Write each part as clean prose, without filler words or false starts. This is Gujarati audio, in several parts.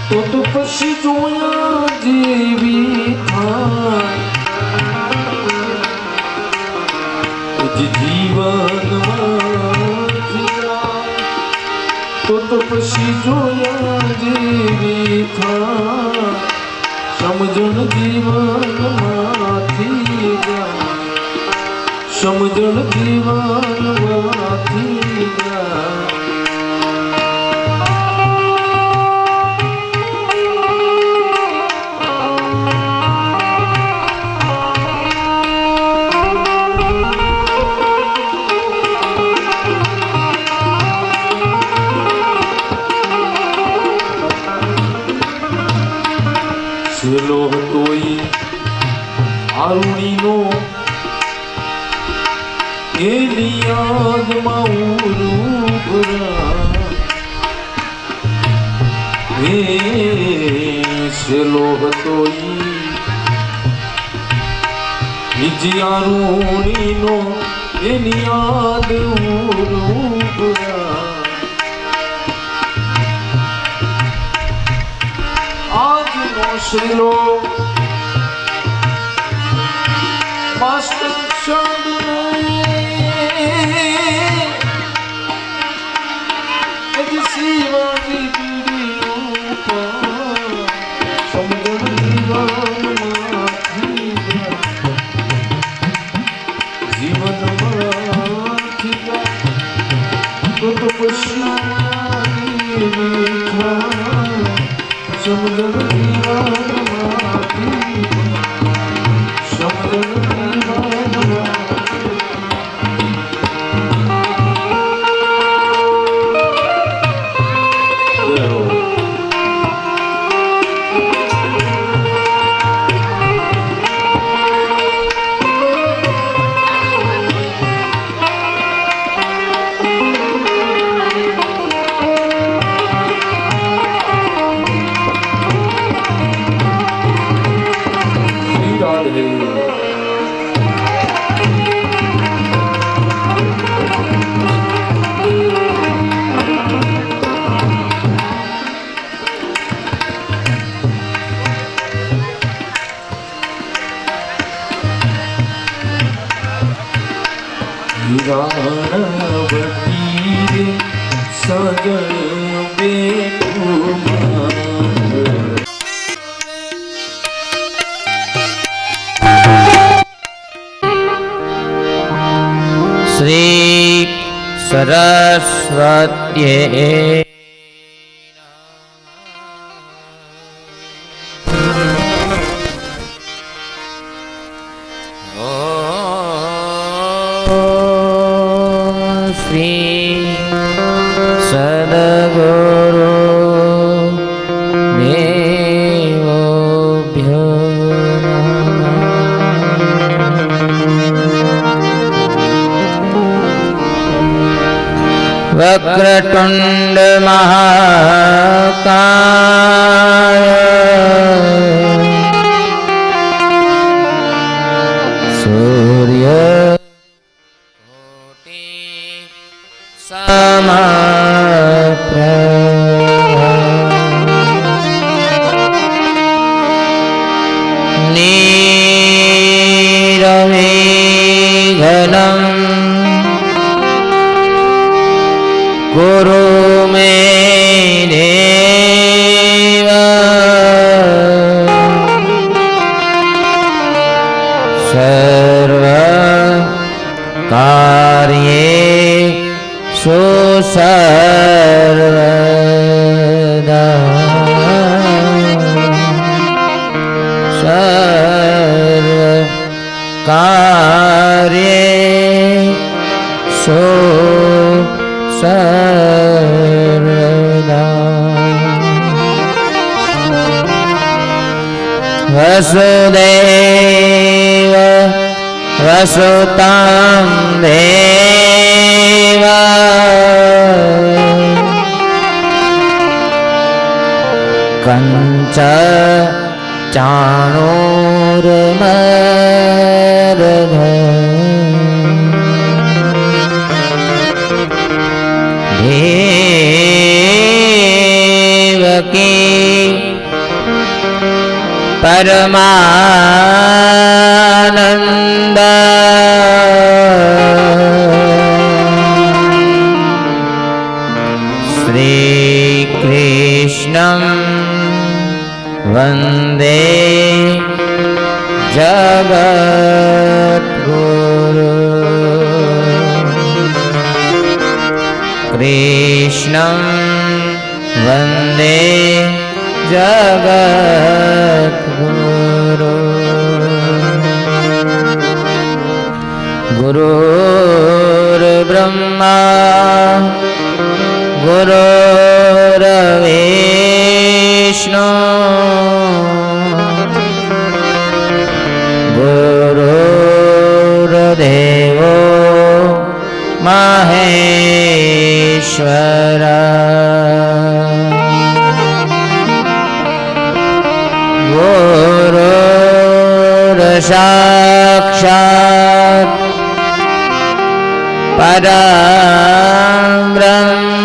તો પછી જોયા જેવી થાય જીવનમાં તો પછી જોયા જેવી થાય સમજણ જીવનમાંથી જાય સમજણ જીવનમાંથી જાય છેલ્લો હતો આરુણીનો એની યાદમાં છેલ્લો હતો બીજી આરુણીનો એની યાદ શ્રીલો માસ્ટર શિવાજી જીવનમાંથી તો પછી રાણવતી સજણ બેઠું શ્રી સરસ્વત્યે વક્રતુંડ મહાકાય સૂર્ય કોટિ સમપ્રભા નિરવિઘ્નં ગુરુ મે દેવ સર્વ કાર્યે સર્વદા સર્વ કાર્યે વસુદેવ વસુતાં દેવ કંચ ચાણૂરમર્ધ દેવકી परमानंद श्री कृष्णं वंदे जगद्गुरु कृष्णं वंदे जगद्गुरु गुरुर्ब्रह्मा गुरुर्विष्णु गुरुर्देवो महेश्वरा साक्षात् परं ब्रह्म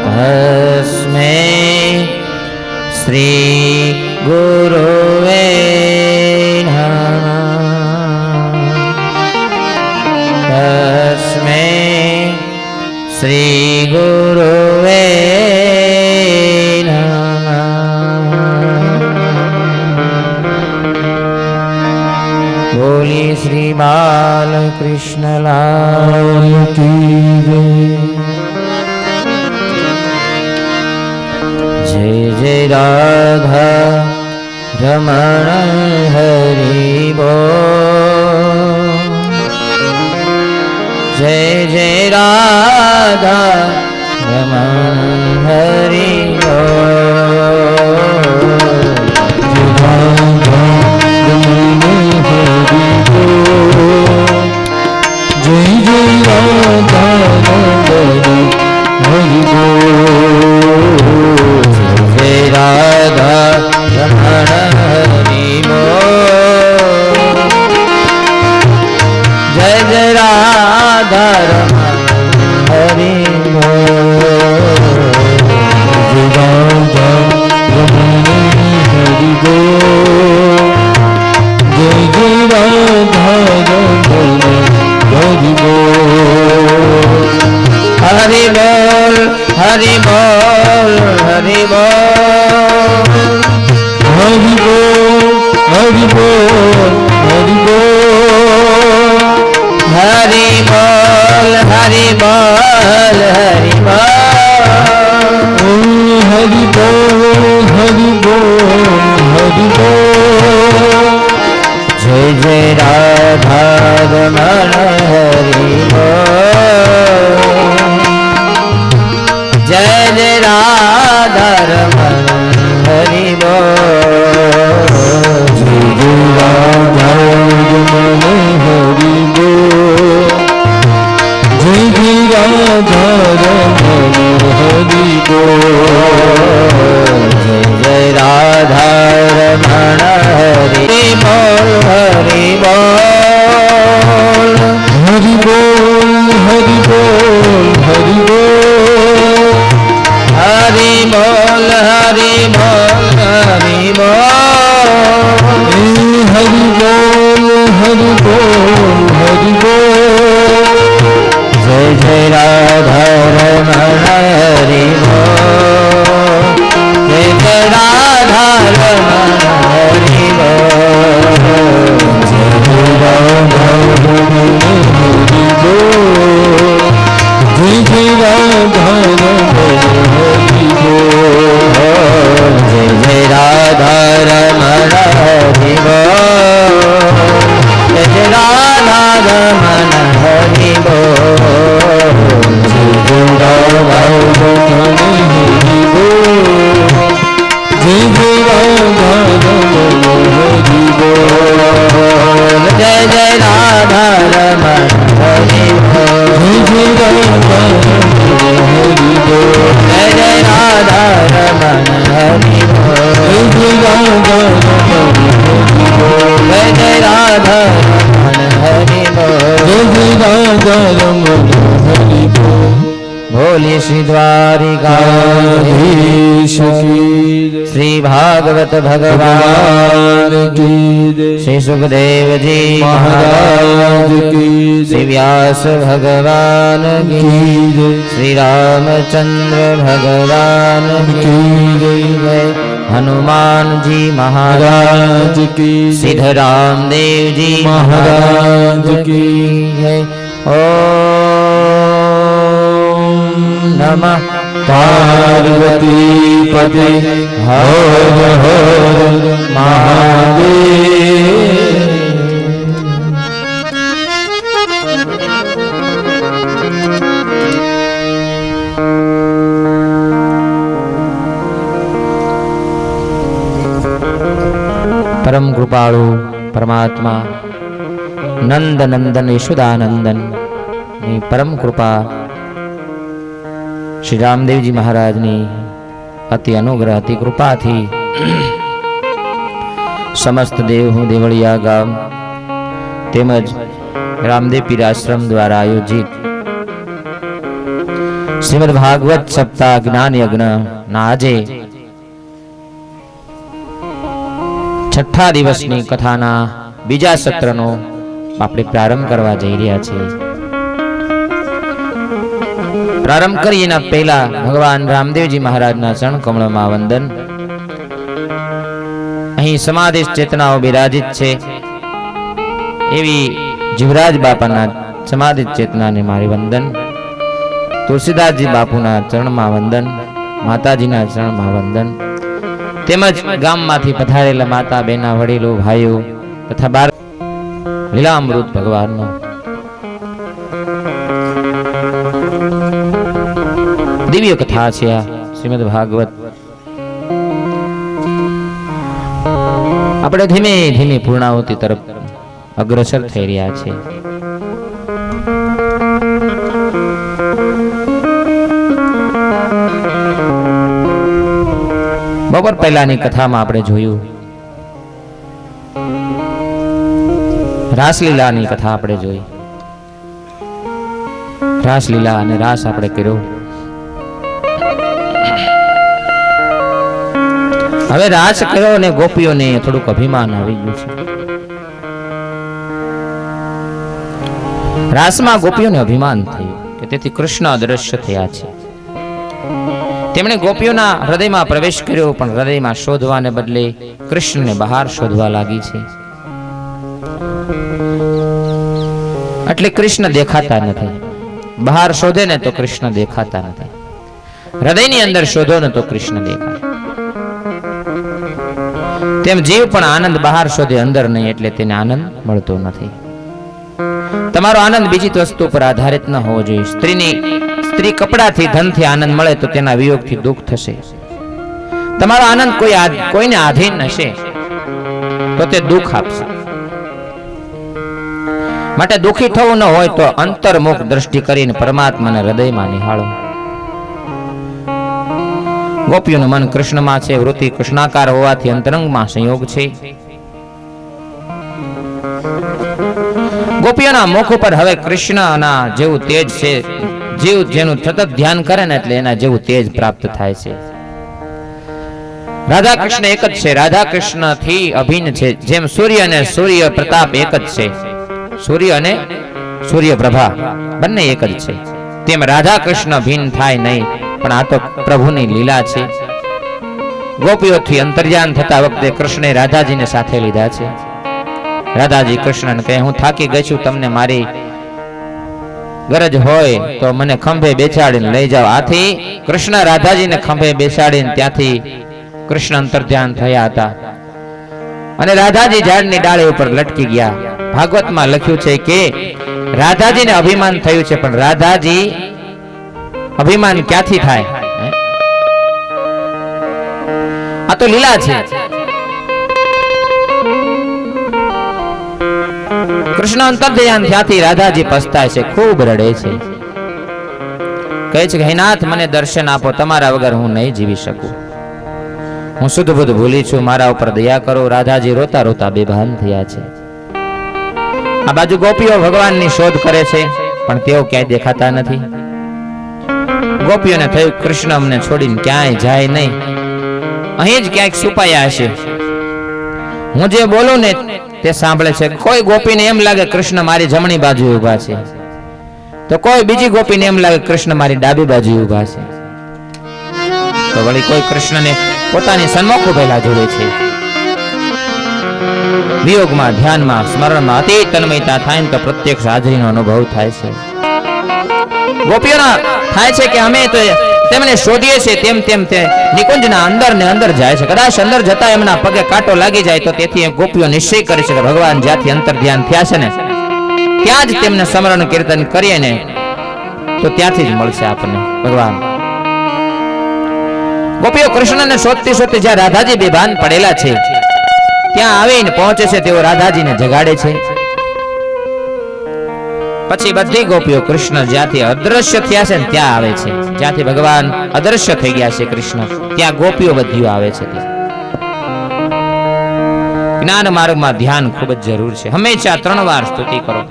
तस्मै श्री गुरुवे नमः तस्मै श्री गुरुवे श्री बालकृष्ण लाल की जय जय राधा रमण हरि बोल जय जय राधा रमण हरि जय जय राधा हरि बोल जय राधा रमण हरि बोल जय जय राधा रमण हरि बोल जय राधा रमण हरि बोल जय जय राधा रमण हरि बोल हरि बोल हरि बोल हरि बोल हरि बोल हरि बोल हरि बोल हरि बोल हरि बोल हरि बोल हरि बोल हरि बोल हरि बोल जय जय राधा रमण हरि बोल जय जय राधा रमण हरि बोल जय जय राधा रमण हरि बोल जय जय राधा रमण हरि बोल जय जय राधा रमण हरि बोल हरि बोल हरि बोल हरि बोल हरि बोल हरि बोल हरि बोल हरि बोल हरि बोल हरि बोल हरि बोल जय जय राधा रमण हरि बोल जय जय राधा रमण हरि बोल जय जय राधा रमण हरि बोल जय जय राधा रमण हरि बोल जय जय राधा रमण हरि बोलिए श्री द्वारिकाधीश की, श्री भागवत भगवान की, श्री सुखदेव जी महाराज की, श्री व्यास भगवान की, श्री रामचंद्र भगवान की, हनुमान जी महाराज की, सिद्धराम देव जी महाराज की जय। ओम नमः पार्वती पते हर हर महादेव। परम कृपाळु परमात्मा नंद नंदन यशोदानंदन ની પરમ કૃપા શ્રી રામદેવજી મહારાજની અતિ અનુગ્રહ અતિ કૃપાથી સમસ્ત દેવ દેવળિયા ગામ તેમજ રામદેવ પીર આશ્રમ દ્વારા આયોજિત શ્રીમદ ભાગવત સપ્તાહ જ્ઞાન યજ્ઞ ના આજે છઠ્ઠા દિવસની કથાના બીજા સત્રનો આપણે પ્રારંભ કરવા જઈ રહ્યા છીએ। પ્રારંભ કરીએ એના પહેલા ભગવાન રામદેવજી મહારાજના ચરણ કમળમાં વંદન। અહીં સમાધિ ચેતનાઓ બિરાજિત છે એવી જીવરાજ બાપાના સમાધિ ચેતનાને મારી વંદન, તુલસીદાસજી બાપુના ચરણમાં વંદન, માતાજીના ચરણમાં વંદન, તેમજ ગામમાંથી પધારેલા માતા બહેના વડીલો ભાઈઓ તથા બાર લીલામૃત ભગવાનનો દિવ્ય કથા છે આ શ્રીમદ ભાગવત। આપણે ધીમે ધીમે પૂર્ણાહુતિ તરફ અગ્રસર થઈ રહ્યા છે। બપોર પહેલાની કથામાં આપણે જોયું રાસલીલાની કથા આપણે જોઈ, રાસલીલા અને રાસ આપણે કર્યો। હવે રાસ કર્યો અને ગોપીઓને થોડુંક અભિમાન આવી ગયું છે। રાસમાં ગોપીઓને અભિમાન થયું કે તેથી કૃષ્ણ અદ્રશ્ય થયા છે। તેમણે ગોપીઓના હૃદયમાં પ્રવેશ કર્યો, પણ હૃદયમાં શોધવાને બદલે કૃષ્ણને બહાર શોધવા લાગી છે। એટલે કૃષ્ણ દેખાતા નથી। બહાર શોધે ને તો કૃષ્ણ દેખાતા નથી, હૃદયની અંદર શોધો ને તો કૃષ્ણ દેખાય। તેમ જીવ પણ આનંદ બહાર શોધે, અંદર નહીં, એટલે તેને આનંદ મળતો નથી। તમારો આનંદ બીજી વસ્તુ પર આધારિત ન હોવો જોઈએ। સ્ત્રી કપડાથી ધનથી આનંદ મળે તો તેના વિયોગથી દુઃખ થશે। તમારો આનંદ કોઈને આધીન હશે તો તે દુઃખ આપશે। માટે દુઃખી થવું ન હોય તો અંતર્મુખ દ્રષ્ટિ કરીને પરમાત્માને હૃદયમાં નિહાળો। ગોપીઓનું મન કૃષ્ણમાં છે, વૃત્તિ કૃષ્ણાકાર હોવાથી અંતરંગમાં સંયોગ છે। ગોપીઓના મુખ ઉપર હવે કૃષ્ણના જેવું તેજ છે। જીવ જેનું સતત ધ્યાન કરે ને એટલે એના જેવું તેજ પ્રાપ્ત થાય છે। રાધા કૃષ્ણ એક જ છે, રાધા કૃષ્ણ થી અભિન્ન છે। જેમ સૂર્ય અને સૂર્ય પ્રતાપ એક જ છે, સૂર્ય અને સૂર્ય પ્રભા બંને એક જ છે, તેમ રાધા કૃષ્ણ ભિન્ન થાય નહીં, પણ આ તો પ્રભુની લીલા છે। ગોપીઓથી અંતર્યાન થતા વખતે કૃષ્ણે રાધાજીને સાથે લીધા છે। રાધાજી કૃષ્ણને કહે, હું થાકી ગઈ છું, તમને મારી ગરજ હોય તો મને ખંભે બેસાડીને લઈ જાઓ। આથી કૃષ્ણ રાધાજીને ખંભે બેસાડીને ત્યાંથી કૃષ્ણ અંતર્ધ્યાન થયા હતા અને રાધાજી ઝાડની ડાળી ઉપર લટકી ગયા। ભાગવતમાં લખ્યું છે કે રાધાજીને અભિમાન થયું છે, પણ રાધાજી અભિમાન ક્યાંથી થાય? આ તો લીલા છે। કૃષ્ણ અંતર્ધ્યાન ત્યાંથી રાધાજી પસ્તાય છે, ખૂબ રડે છે, કહે છે કે હે નાથ, મને દર્શન આપો, તમારા વગર હું નહીં જીવી શકું, હું શુદ્ધ બુદ્ધ ભૂલી છું, મારા ઉપર દયા કરો। રાધાજી રોતા રોતા બેભાન થયા છે। આ બાજુ ગોપીઓ ભગવાનની શોધ કરે છે, પણ તેઓ ક્યાંય દેખાતા નથી। ગોપીઓને થયું કૃષ્ણ અમને છોડીને ક્યાંય જાય નહીં, અહીં જ ક્યાંક છુપાયા હશે. હું જે બોલું ને તે સાંભળે છે. કોઈ ગોપીને એમ લાગે કૃષ્ણ મારી જમણી બાજુ ઊભા છે, તો કોઈ બીજી ગોપીને એમ લાગે કૃષ્ણ મારી ડાબી બાજુ ઊભા છે. તો વળી કોઈ કૃષ્ણને પોતાની સન્મુખ ઉભેલા જોડે છે. વિયોગમાં, ધ્યાનમાં, સ્મરણમાં અતિ તન્મયતા થાય ને તો પ્રત્યક્ષ હાજરીનો અનુભવ થાય છે. ગોપીઓના થાય છે કે અમે તો તેમને શોધીએ છીએ, તેમ તેમ તે નિકુંજના અંદર ને અંદર જાય છે. કદાચ અંદર જતા એમના પગે કાંટો લાગી જાય તો તેથી ગોપીઓ નિશ્ચય કરે છે કે ભગવાન જ્યાંથી અંતર ધ્યાન થયા છે ને ત્યાં જ તેમને સ્મરણ કીર્તન કરીએ ને તો ત્યાંથી જ મળશે આપણને ભગવાન. ગોપીઓ કૃષ્ણને શોધતી શોધતી જ્યાં રાધાજી બેભાન પડેલા છે ત્યાં આવીને પહોંચે છે. તેઓ રાધાજીને જગાડે છે. પછી બધી ગોપીઓ કૃષ્ણ જ્યાંથી અદ્રશ્ય થયા છે ને ત્યાં આવે છે. જ્યાંથી ભગવાન અદ્રશ્ય થઈ ગયા છે કૃષ્ણ, ત્યાં ગોપીઓ બધીઓ આવે છે. જ્ઞાન માર્ગમાં ધ્યાન ખૂબ જ જરૂર છે. હંમેશા 3 વાર સ્તુતિ કરો.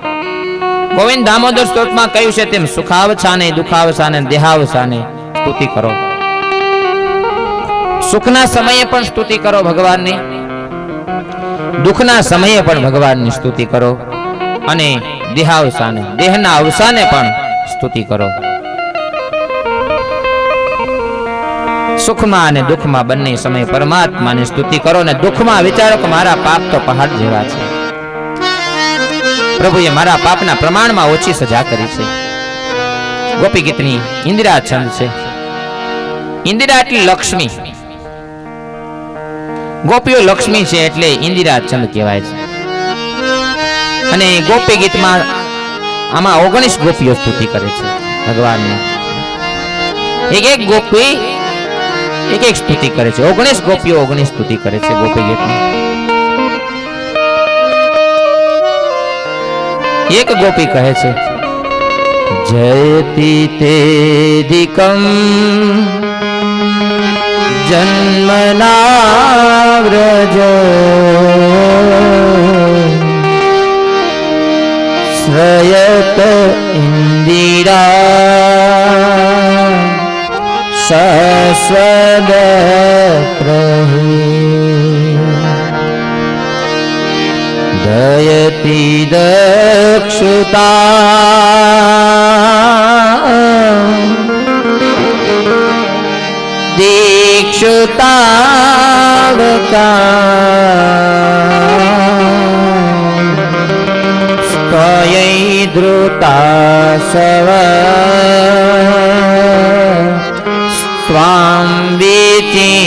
ગોવિંદ દામોદર સ્તોત્રમાં કહ્યું છે તેમ સુખાવસાને, દુખાવસાને, દેહાવસાને સ્તુતિ કરો. સુખના સમયે પણ સ્તુતિ કરો ભગવાનની, દુઃખના સમયે પણ ભગવાનની સ્તુતિ કરો, અને દેહાવસાને, દેહના અવસાને પણ સ્તુતિ કરો. સુખમાં અને દુઃખમાં બંને સમયે પરમાત્માની સ્તુતિ કરો. અને દુઃખમાં વિચારો કે મારા પાપ તો પહાડ જેવા છે, પ્રભુએ મારા પાપના પ્રમાણમાં ઓછી સજા કરી છે. ગોપી ગીતની ઇન્દિરા છંદ છે. ઇન્દિરા એટલે લક્ષ્મી. ગોપીઓ લક્ષ્મી છે એટલે ઇન્દિરા છંદ કહેવાય છે. અને ગોપી ગીતમાં આમાં 19 ગોપીઓ સ્તુતિ કરે છે ભગવાનની. એક ગોપી એક સ્તુતિ કરે છે. 19 ગોપીઓ 19 સ્તુતિ કરે છે ગોપી ગીતમાં. એક ગોપી કહે છે જયતિ તેધિકમ જન્મના વ્રજ શ્રયત ઇન્દિરા સસ્વદ દયતિ દક્ષુતા દીક્ષુતાવકા સ્તયૈ ધૃતા સવ સ્વામ વિચિન્વતે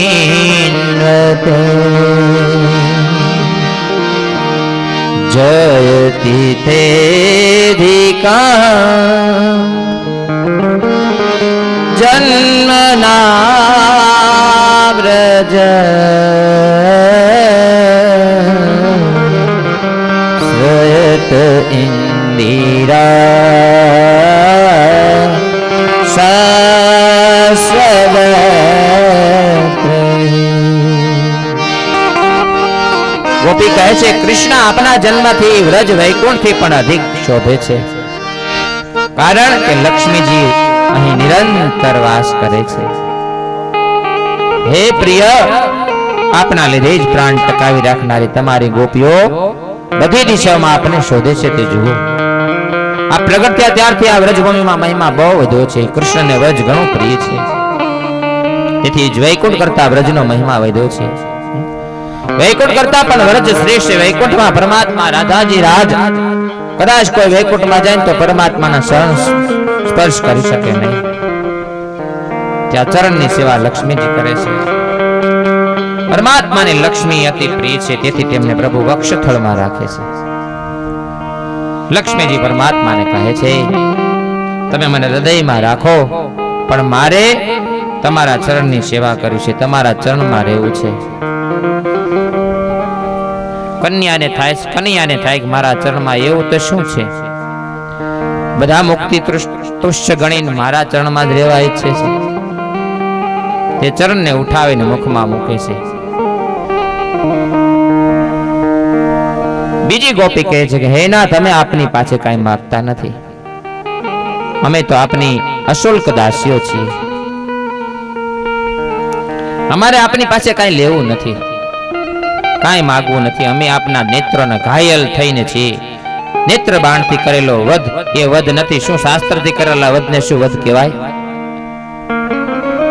જયતિ તેધિકા જન્મના વ્રજ શ્રયત ઇન્દિરા સસ્વદ. ગોપી કહે છે કૃષ્ણ આપના જન્મથી વ્રજ વૈકુંઠથી પણ અધિક શોભે છે, કારણ કે લક્ષ્મીજી અહીં નિરંતર વાસ કરે છે. હે પ્રિય, આપના લીધે જ પ્રાણ ટકાવી રાખનારી તમારી ગોપીઓ બધી દિશાઓમાં આપને શોધે છે તે જુઓ. આ પ્રગટ થયા ત્યારથી આ વ્રજભૂમિમાં મહિમા બહુ વધ્યો છે. કૃષ્ણને વ્રજ ઘણું પ્રિય છે, તેથી જ વૈકુંઠ કરતા વ્રજનો મહિમા વધ્યો છે. વૈકુંઠ કરતા પણ વ્રજ શ્રેષ્ઠ છે. વૈકુંઠમાં પરમાત્મા રાધાજી રાજ કદાચ કોઈ વૈકુંઠમાં જાય તો પરમાત્માના શરણ સ્પર્શ કરી શકે નહીં. ત્યાં ચરણની સેવા લક્ષ્મીજી કરે છે. પરમાત્માને લક્ષ્મી અતિ પ્રિય છે, તેથી તેમને પ્રભુ વક્ષસ્થળમાં રાખે છે. લક્ષ્મીજી પરમાત્માને કહે છે તમે મને હૃદયમાં રાખો, પણ મારે તમારા ચરણની સેવા કરવી છે, તમારા ચરણમાં રહેવું છે. કન્યાને થાય કે મારા ચરણમાં એવું તો શું છે? બધા મુક્તિ તુષ્ય ગણીને મારા ચરણમાં જ રહેવા ઈચ્છે છે. તે ચરણને ઉઠાવીને મુખમાં મૂકે છે. બીજી ગોપી કહે છે કે હે ના, તમે આપની પાસે કાંઈ માંગતા નથી, અમે તો આપની અશુલ્ક દાસીઓ છીએ. અમારે આપની પાસે કાંઈ લેવું નથી, કાંઈ માગવું નથી. અમે આપના નેત્રોને ઘાયલ થઈને છીએ. નેત્ર બાણથી કરેલો વધ એ વધ નથી. શું શાસ્ત્રથી કરેલા વધને શું વધ કહેવાય?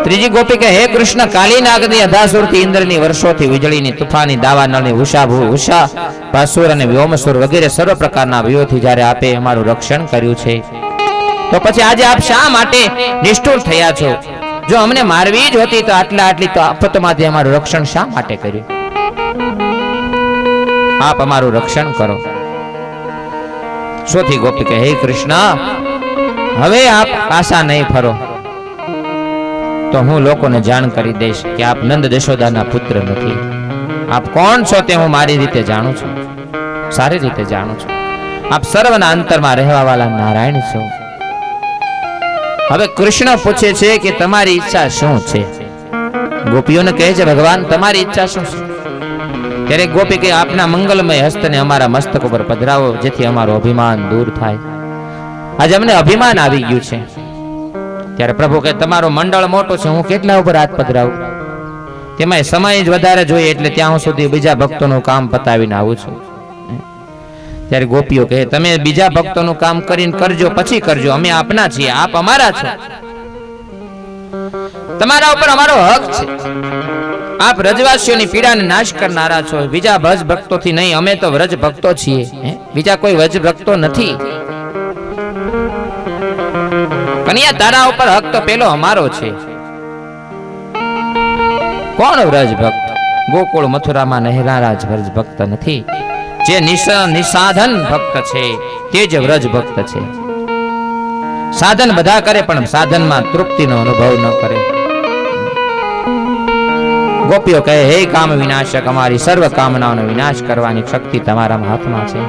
ત્રીજી ગોપી કે હે કૃષ્ણ, કાલી નાગની અધાસુરથી ઇન્દ્રની વર્ષોથી વીજળીની તુફાની દાવાનળની ઉષા પાસુર અને વ્યોમસુર વગેરે સર્વ પ્રકારના વ્યૂહથી જ્યારે આપે અમારું રક્ષણ કર્યું છે, તો પછી આજે આપ શા માટે નિષ્ઠુર થયા છો? જો અમને મારવી જ હતી તો આટલી તો આફતમાંથી અમારું રક્ષણ શા માટે કર્યું? આપ અમારું રક્ષણ કરો. ચોથી ગોપી કે હે કૃષ્ણ, હવે આપ પાછા નહીં ફરો તો હું લોકોને જાણ કરી દઈશ કે આપ નંદ જશોદાના પુત્ર નથી. આપ કોણ છો તે હું મારી રીતે જાણું છું, સારી રીતે જાણું છું. આપ સર્વના અંતરમાં રહેવા વાળા નારાયણ છો. હવે કૃષ્ણ પૂછે છે કે તમારી ઈચ્છા શું છે? ગોપીઓને કહે છે ભગવાન તમારી ઈચ્છા શું છે? ત્યારે ગોપી કે આપના મંગલમય હસ્તને અમારા મસ્તક ઉપર પધરાવો, જેથી અમારું અભિમાન દૂર થાય. આજે અમને અભિમાન આવી ગયું છે. ત્યારે પ્રભુ કે તમારો મંડળ મોટો છે, હું કેટલા ઉપર હાથ પધરાવું? તેમાં સમય જ વધારે જોઈએ, એટલે ત્યાં સુધી બીજા ભક્તોનું કામ પતાવીને આવું છું. ત્યારે ગોપીઓ કહે તમે બીજા ભક્તોનું કામ કરીને કરજો, પછી કરજો, અમે આપના છીએ, આપ અમારા છો. તમારા ઉપર અમારો હક છે. આપ વ્રજવાસીઓની પીડાને નાશ કરનારા છો. બીજા ભજ ભક્તોથી નહીં, અમે તો વ્રજ ભક્તો છીએ, બીજા કોઈ વ્રજ ભક્તો નથી. કન્યા તારા ઉપર હક તો પેલો અમારો છે. કોણ વ્રજ ભક્ત? ગોકુળ મથુરામાં નહેરારા જ વ્રજ ભક્ત નથી. જે નિસાધન ભક્ત છે તે જ વ્રજ ભક્ત છે. સાધન બધા કરે પણ સાધનમાં તૃપ્તિનો અનુભવ ન કરે. ગોપીઓ કહે હે કામ વિનાશક, અમારી સર્વ કામનાઓનો વિનાશ કરવાની શક્તિ તમારા હાથમાં છે.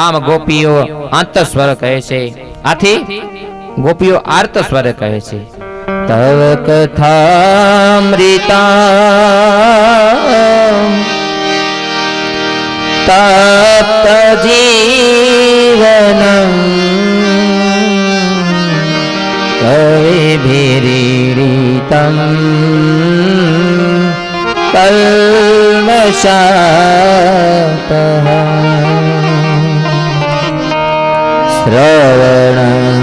આમ ગોપીઓ આંત સ્વર કહે છે. આથી ગોપીઓ આર્ત સ્વર કહે છે. તવ કથામૃતા તપ્ત જીવનમ કવિભિરીડિતમ કલ્મષાતઃ શ્રવણમંગલં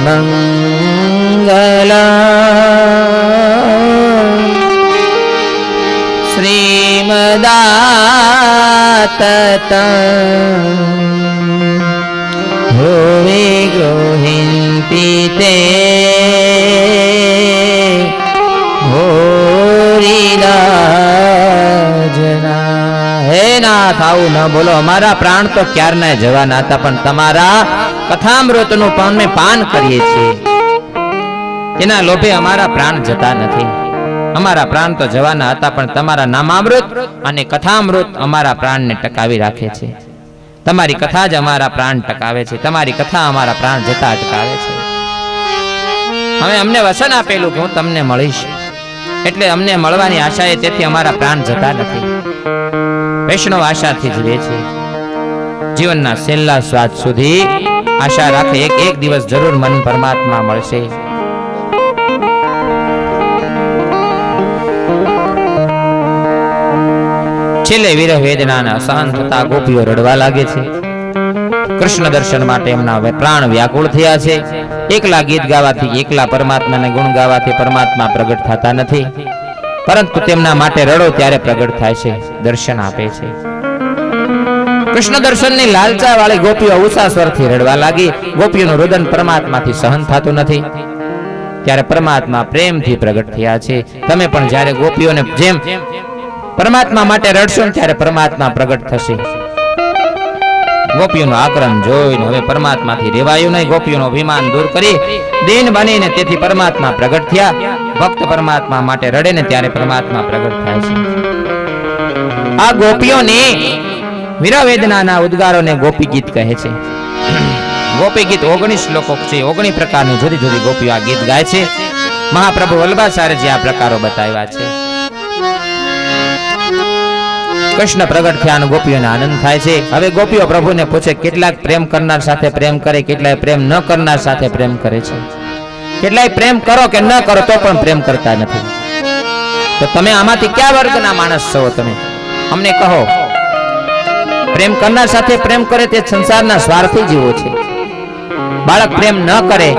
શ્રીમદાતતં ભુવિ ગૃહિન્તિ તે ભૂરિદાજના. હે નાથ, આવું ન બોલો. અમારા પ્રાણ તો ક્યારના જવાના હતા, પણ તમારા કથામૃતનું અમે પાન કરીએ છીએ, તેના લોભે અમારા પ્રાણ જતા નથી. અમારા પ્રાણ તો જવાના હતા, પણ તમારા નામામૃત અને કથામૃત અમારા પ્રાણને ટકાવી રાખે છે. તમારી કથા જ અમારા પ્રાણ ટકાવે છે. તમારી કથા અમારા પ્રાણ જતા અટકાવે છે. હવે અમને વચન આપેલું કે હું તમને મળીશ, એટલે અમને મળવાની આશાએ તેથી અમારા પ્રાણ જતા નથી. વૈષ્ણવ આશાથી જીવે છે. જીવનના છેલ્લા શ્વાસ સુધી આશા રાખે એક દિવસ જરૂર મન પરમાત્મા મળશે. છેલ્લે વિરહ વેદનાના સહન થતા ગોપીઓ રડવા લાગે છે. કૃષ્ણ દર્શન માટે એમના પ્રાણ વ્યાકુળ થયા છે. એકલા ગીત ગાવાથી, એકલા પરમાત્માને ગુણ ગાવાથી પરમાત્મા પ્રગટ થતા નથી, પરંતુ તેમના માટે રડો ત્યારે પ્રગટ થાય છે, દર્શન આપે છે. કૃષ્ણ દર્શનની લાલચા વાળી ગોપીઓ ઉષા સ્વરથી રડવા લાગી. ગોપીઓનું રુદન પરમાત્માથી સહન થતું નથી, ત્યારે પરમાત્મા પ્રેમથી પ્રગટ થયા છે. તમે પણ જ્યારે ગોપીઓને જેમ પરમાત્મા માટે રડશો ને ત્યારે પરમાત્મા પ્રગટ થશે. ગોપીઓનું આક્રમ જોઈને હવે પરમાત્માથી રેવાયું નહીં. ગોપીઓનું અભિમાન દૂર કરી દીન બનીને તેથી પરમાત્મા પ્રગટ થયા. ભક્ત પરમાત્મા માટે રડે ને ત્યારે પરમાત્મા પ્રગટ થાય છે. આ ગોપીઓની વિરહ વેદનાના ઉદ્ગારોને ગોપી ગીત કહે છે. ગોપી ગીત 19 શ્લોકો છે. 19 પ્રકારની જુદી જુદી ગોપીઓ આ ગીત ગાય છે. મહાપ્રભુ વલ્લભાચાર્યજી આ પ્રકારો બતાવ્યા છે. કૃષ્ણ પ્રગટ થયાનો ગોપીઓને આનંદ થાય છે. હવે ગોપીઓ પ્રભુને પૂછે, કેટલાક પ્રેમ કરનાર સાથે પ્રેમ કરે, કેટલાય પ્રેમ ન કરનાર સાથે પ્રેમ કરે છે. કેટલાય પ્રેમ કરો કે ન કરો તો પણ પ્રેમ કરતા નથી. તો તમે આમાંથી કયા વર્ગના માણસ છો? તમે અમને કહો. પ્રેમ કરનાર સાથે પ્રેમ કરે તે સંસારના સ્વાર્થી જીવો છે. બાળક પ્રેમ ન કરે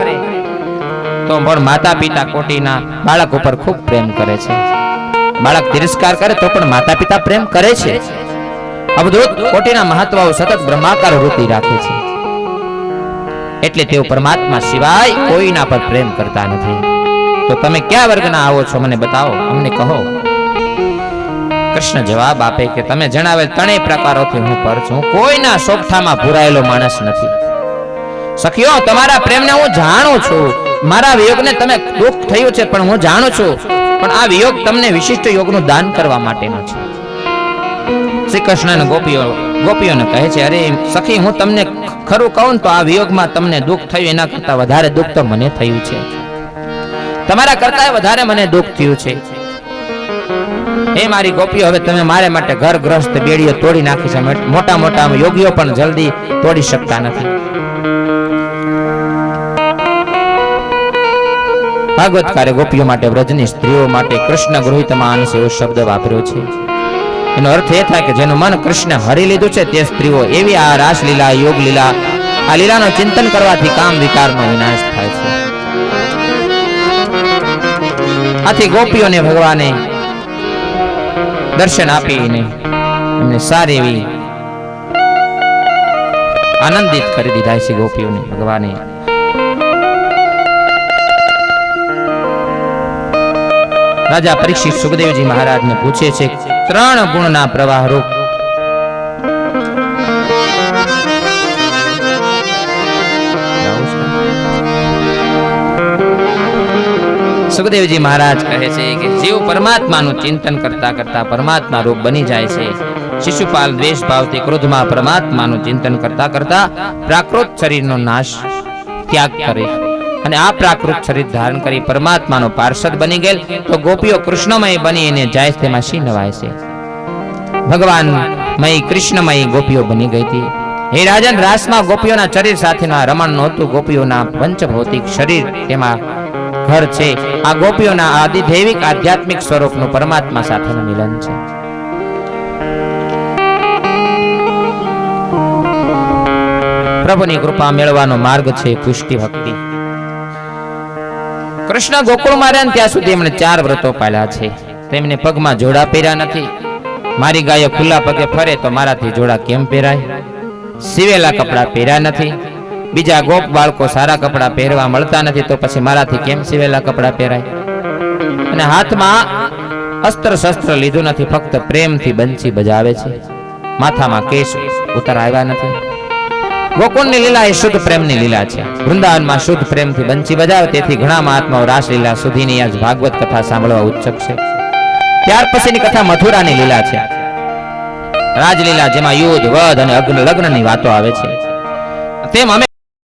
તો પણ માતા પિતા કોટીના બાળક ઉપર ખૂબ પ્રેમ કરે છે. બાળક તિરસ્કાર કરે તો પણ માતા પિતા પ્રેમ કરે છે. અવધૂત કોટીના મહાત્માઓ સતત બ્રહ્માકાર વૃત્તિ રાખે છે. એટલે તેઓ પરમાત્મા સિવાય કોઈના પર પ્રેમ કરતા નથી. તો તમે કયા વર્ગના આવો છો? મને બતાવો, અમને કહો. કૃષ્ણ જવાબ આપે કે તમે જણાવેલ ત્રણેય પ્રકારોથી હું પર છું. કોઈના સોગઠામાં ભૂરાયેલો માણસ નથી. સખીઓ, તમારા પ્રેમને હું જાણું છું. મારા વિયોગને તમે દુઃખ થયું છે પણ હું જાણું છું. પણ આ વિયોગ તમને વિશિષ્ટ યોગનું દાન કરવા માટેનો છે. શ્રી કૃષ્ણ ગોપીઓને કહે છે, અરે સખી, હું તમને ખરું કહું તો આ વિયોગમાં તમને દુઃખ થયું એના કરતા વધારે દુઃખ તો મને થયું છે. તમારા કરતા વધારે મને દુઃખ થયું છે. હે મારી ગોપીઓ, હવે તમે મારે માટે ઘર ગ્રસ્ત બેડીઓ તોડી નાખી છે. મોટા મોટા યોગીઓ પણ જલ્દી તોડી શકતા નથી. ભાગવતકારે ગોપીઓ માટે, વ્રજની સ્ત્રીઓ માટે કૃષ્ણ ગૃહિત માનસ એવો શબ્દ વાપર્યો છે. એનો અર્થ એ થાય કે જેનું મન કૃષ્ણ હરી લીધું છે તે સ્ત્રીઓ એવી આ રાસ લીલા, યોગ લીલા, આ લીલાનું ચિંતન કરવાથી કામ વિકારનો વિનાશ થાય છે. આથી ગોપીઓને ભગવાને દર્શન આપીને એમને સારી એવી આનંદિત કરી દીધા છે. ગોપીઓને ભગવાને રાજા પરીક્ષિત સુખદેવજી મહારાજને પૂછે છે, ત્રણ ગુણના પ્રવાહ રૂપ સુખદેવજી મહારાજ કહે છે કે જીવ પરમાત્માનું ચિંતન કરતા કરતા પરમાત્મા રૂપ બની જાય છે. શિશુપાલ દ્વેષ ભાવથી ક્રોધમાં પરમાત્માનું ચિંતન કરતા કરતા પ્રાકૃત શરીરનો નાશ ત્યાગ કરે અને આ પ્રાકૃત શરીર ધારણ કરી પરમાત્માનો પાર્ષદ બની ગયેલ તો ગોપીઓ કૃષ્ણમય બની એને જાય તેમાં શી નવાય છે. ભગવાનમય કૃષ્ણમય ગોપીઓ બની ગઈ હતી. હે રાજન, રાસમાં ગોપીઓના શરીર સાથેનું આ રમણ નહોતું. ગોપીઓના પંચભૌતિક શરીર તેમાં ઘર છે. આ ગોપીઓના આદિદૈવિક આધ્યાત્મિક સ્વરૂપનું પરમાત્મા સાથેનું મિલન છે. પ્રભુની કૃપા મેળવવાનો માર્ગ છે પુષ્ટિ ભક્તિ. કૃષ્ણ ગોકુળમાં રહ્યા ત્યાં સુધી એમણે 4 વ્રતો પાળ્યા છે. તેમને પગમાં જોડા પહેર્યા નથી. મારી ગાયો ખુલ્લા પગે ફરે તો મારાથી જોડા કેમ પહેરાય? સીવેલા કપડા પહેર્યા નથી. બીજા ગોપ બાળકો સારા કપડા પહેરવા મળતા નથી તો પછી મારાથી કેમ સીવેલા કપડા પહેરાય? અને હાથમાં અસ્ત્ર શસ્ત્ર લીધું નથી, ફક્ત પ્રેમથી બંસી બજાવે છે. માથામાં કેશ ઉતરાવ્યા નથી. ગોકુળની લીલા એ શુદ્ધ પ્રેમની લીલા છે. વૃંદાવનમાં શુદ્ધ પ્રેમથી બંસી બજાવે તેથી ઘણા મહાત્માઓ રાસલીલા સુધીની આજ ભાગવત કથા સાંભળવા ઉત્સુક છે. ત્યાર પછીની કથા મથુરાની લીલા છે, રાજલીલા, જેમાં યુદ્ધ, વધ અને લગ્નની વાતો આવે છે. તેમ અમે